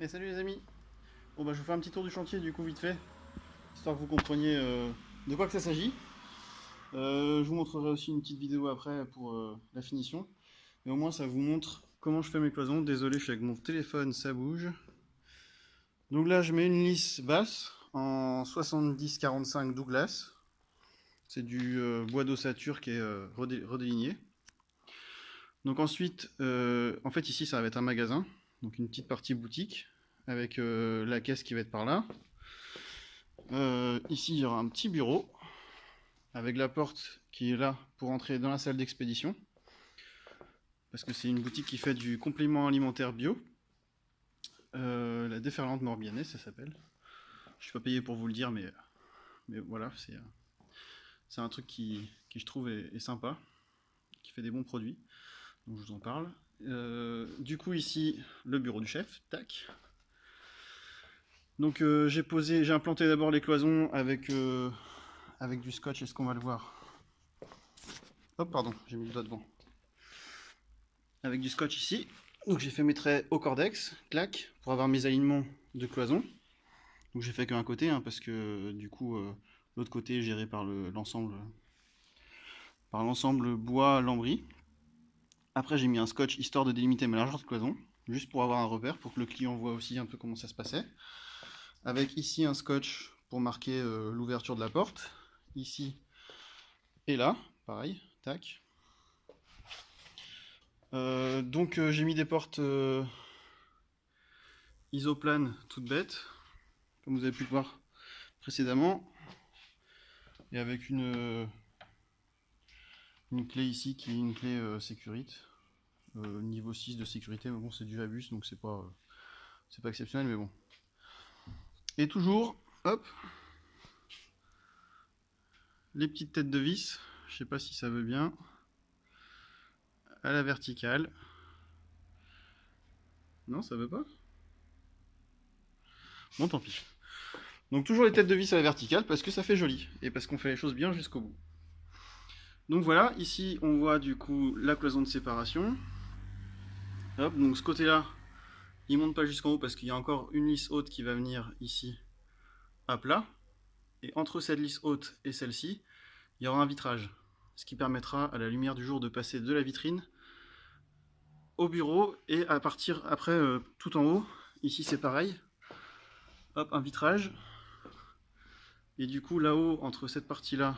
Et salut les amis. Bon bah je vous fais un petit tour du chantier du coup vite fait, histoire que vous compreniez de quoi que ça s'agit. Je vous montrerai aussi une petite vidéo après pour la finition. Mais au moins ça vous montre comment je fais mes cloisons. Désolé, je suis avec mon téléphone, ça bouge. Donc là je mets une lisse basse en 70-45 Douglas. C'est du bois d'ossature qui est redéligné. Donc ensuite, en fait ici ça va être un magasin, donc une petite partie boutique, avec la caisse qui va être par là. Ici, il y aura un petit bureau avec la porte qui est là pour entrer dans la salle d'expédition. Parce que c'est une boutique qui fait du complément alimentaire bio. La déferlante morbihanais, ça s'appelle. Je suis pas payé pour vous le dire, mais voilà, c'est un truc qui je trouve est sympa, qui fait des bons produits. Donc je vous en parle. Du coup, ici, le bureau du chef. Tac. Donc j'ai implanté d'abord les cloisons avec du scotch. Est-ce qu'on va le voir? Hop, pardon, j'ai mis le doigt devant. Avec du scotch ici. Donc j'ai fait mes traits au cordex, clac, pour avoir mes alignements de cloison. Donc j'ai fait qu'un côté, hein, parce que du coup l'autre côté est géré par l'ensemble bois lambris. Après j'ai mis un scotch histoire de délimiter ma largeur de cloison, juste pour avoir un repère, pour que le client voit aussi un peu comment ça se passait. Avec ici un scotch pour marquer l'ouverture de la porte. Ici et là, pareil, tac. Donc j'ai mis des portes isoplanes toutes bêtes, comme vous avez pu le voir précédemment, et avec une clé ici qui est une clé sécurité, niveau 6 de sécurité, mais bon c'est du Vabus donc c'est pas exceptionnel, mais bon. Et toujours, hop, les petites têtes de vis, je sais pas si ça veut bien, à la verticale. Non, ça veut pas? Bon, tant pis. Donc toujours les têtes de vis à la verticale parce que ça fait joli et parce qu'on fait les choses bien jusqu'au bout. Donc voilà, ici on voit du coup la cloison de séparation. Hop, donc ce côté-là, il monte pas jusqu'en haut parce qu'il y a encore une lisse haute qui va venir ici à plat. Et entre cette lisse haute et celle-ci, il y aura un vitrage. Ce qui permettra à la lumière du jour de passer de la vitrine au bureau et à partir après tout en haut. Ici c'est pareil. Hop, un vitrage. Et du coup là-haut, entre cette partie-là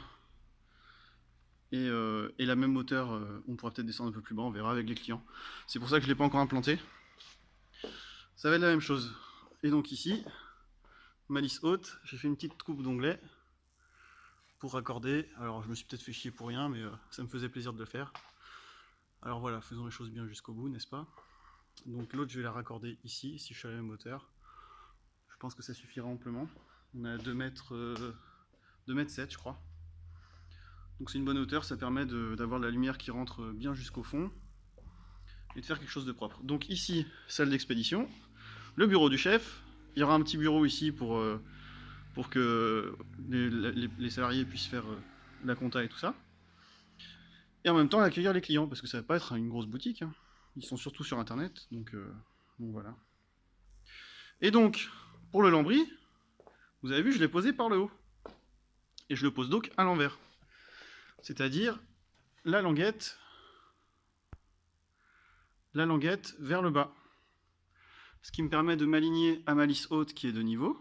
et la même hauteur, on pourra peut-être descendre un peu plus bas, on verra avec les clients. C'est pour ça que je ne l'ai pas encore implanté. Ça va être la même chose. Et donc ici, ma lisse haute, j'ai fait une petite coupe d'onglet pour raccorder. Alors je me suis peut-être fait chier pour rien, mais ça me faisait plaisir de le faire. Alors voilà, faisons les choses bien jusqu'au bout, n'est-ce pas? Donc l'autre, je vais la raccorder ici, si je suis à la même hauteur. Je pense que ça suffira amplement. On est à 2 mètres, 2 mètres 7, je crois. Donc c'est une bonne hauteur, ça permet d'avoir de la lumière qui rentre bien jusqu'au fond et de faire quelque chose de propre. Donc ici, salle d'expédition, le bureau du chef. Il y aura un petit bureau ici pour que les salariés puissent faire la compta et tout ça. Et en même temps accueillir les clients, parce que ça va pas être une grosse boutique, hein. Ils sont surtout sur internet, donc voilà. Et donc, pour le lambris, vous avez vu, je l'ai posé par le haut. Et je le pose donc à l'envers. C'est-à-dire la languette vers le bas. Ce qui me permet de m'aligner à ma lisse haute qui est de niveau.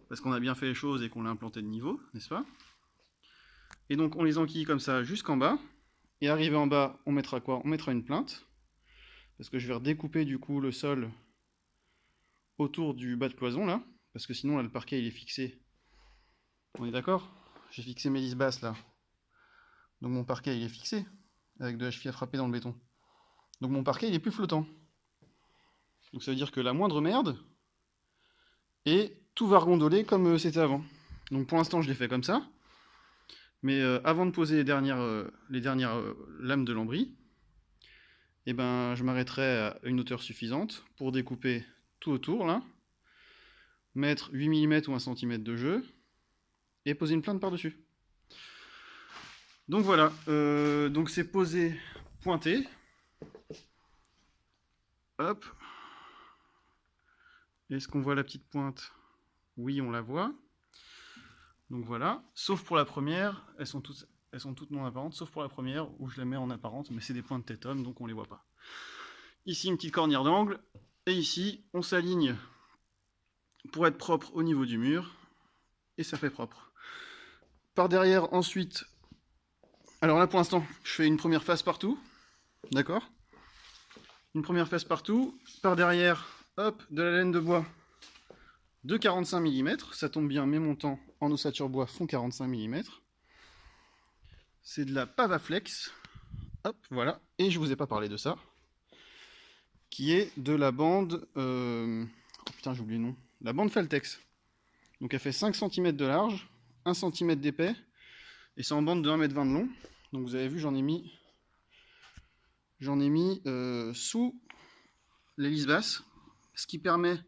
Parce qu'on a bien fait les choses et qu'on l'a implanté de niveau, n'est-ce pas? Et donc on les enquille comme ça jusqu'en bas. Et arrivé en bas, on mettra quoi? On mettra une plinthe. Parce que je vais redécouper du coup le sol autour du bas de cloison là. Parce que sinon là, le parquet il est fixé. On est d'accord? J'ai fixé mes lisses basses là. Donc mon parquet il est fixé. Avec de la cheville à frapper dans le béton. Donc mon parquet il est plus flottant. Donc ça veut dire que la moindre merde, et tout va regondoler comme c'était avant. Donc pour l'instant je l'ai fait comme ça. Mais avant de poser les dernières lames de lambris, eh ben, je m'arrêterai à une hauteur suffisante pour découper tout autour, là, mettre 8 mm ou 1 cm de jeu, et poser une plinthe par-dessus. Donc voilà, donc c'est posé pointé. Hop. Est-ce qu'on voit la petite pointe? Oui, on la voit. Donc voilà, sauf pour la première, elles sont toutes non apparentes, sauf pour la première où je la mets en apparente, mais c'est des points de tétum, donc on les voit pas. Ici, une petite cornière d'angle, et ici, on s'aligne pour être propre au niveau du mur, et ça fait propre. Par derrière, ensuite, alors là pour l'instant, je fais une première face partout, d'accord? Une première face partout, par derrière, hop, de la laine de bois de 45 mm, ça tombe bien, mes montants en ossature bois font 45 mm. C'est de la Pavaflex, hop, voilà, et je vous ai pas parlé de ça, qui est de la bande, oh putain j'ai oublié le nom, la bande Faltex. Donc elle fait 5 cm de large, 1 cm d'épais, et c'est en bande de 1,20 m de long. Donc vous avez vu, j'en ai mis sous l'hélice basse, ce qui permet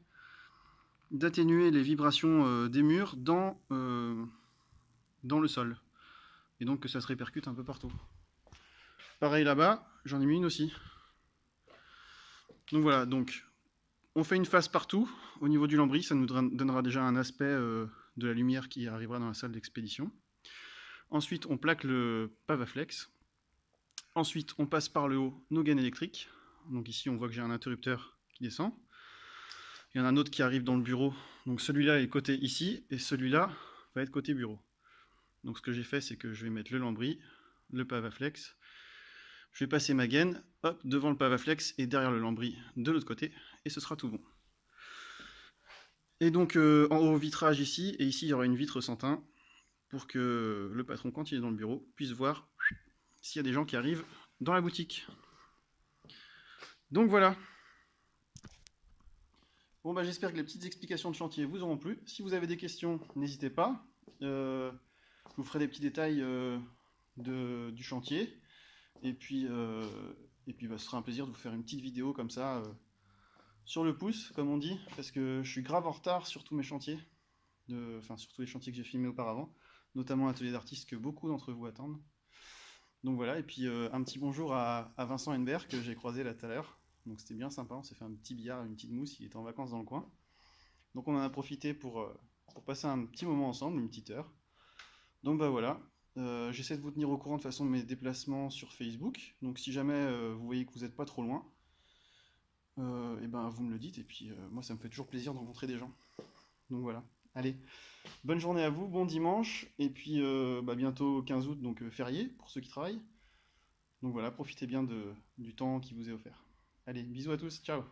d'atténuer les vibrations des murs dans le sol, et donc que ça se répercute un peu partout. Pareil là-bas, j'en ai mis une aussi. Donc voilà, donc on fait une face partout au niveau du lambris, ça nous donnera déjà un aspect de la lumière qui arrivera dans la salle d'expédition. Ensuite, on plaque le Pavaflex. Ensuite, on passe par le haut nos gaines électriques. Donc ici, on voit que j'ai un interrupteur qui descend. Il y en a un autre qui arrive dans le bureau. Donc celui-là est côté ici, et celui-là va être côté bureau. Donc ce que j'ai fait, c'est que je vais mettre le lambris, le Pavaflex. Je vais passer ma gaine, hop, devant le Pavaflex et derrière le lambris de l'autre côté, et ce sera tout bon. Et donc en haut, vitrage ici, et ici il y aura une vitre sans teint, pour que le patron, quand il est dans le bureau, puisse voir s'il y a des gens qui arrivent dans la boutique. Donc voilà. Bon bah j'espère que les petites explications de chantier vous auront plu. Si vous avez des questions, n'hésitez pas. Je vous ferai des petits détails du chantier. Et puis bah, ce sera un plaisir de vous faire une petite vidéo comme ça, sur le pouce, comme on dit, parce que je suis grave en retard sur tous mes chantiers, enfin sur tous les chantiers que j'ai filmés auparavant, notamment l'atelier d'artiste que beaucoup d'entre vous attendent. Donc voilà, et puis un petit bonjour à Vincent Henbert que j'ai croisé là tout à l'heure. Donc c'était bien sympa, on s'est fait un petit billard, une petite mousse, il était en vacances dans le coin. Donc on en a profité pour passer un petit moment ensemble, une petite heure. Donc bah voilà, j'essaie de vous tenir au courant de façon de mes déplacements sur Facebook. Donc si jamais vous voyez que vous n'êtes pas trop loin, et ben vous me le dites, et puis moi ça me fait toujours plaisir de rencontrer des gens. Donc voilà, allez, bonne journée à vous, bon dimanche, et puis bah, bientôt 15 août, donc férié pour ceux qui travaillent. Donc voilà, profitez bien du temps qui vous est offert. Allez, bisous à tous, ciao!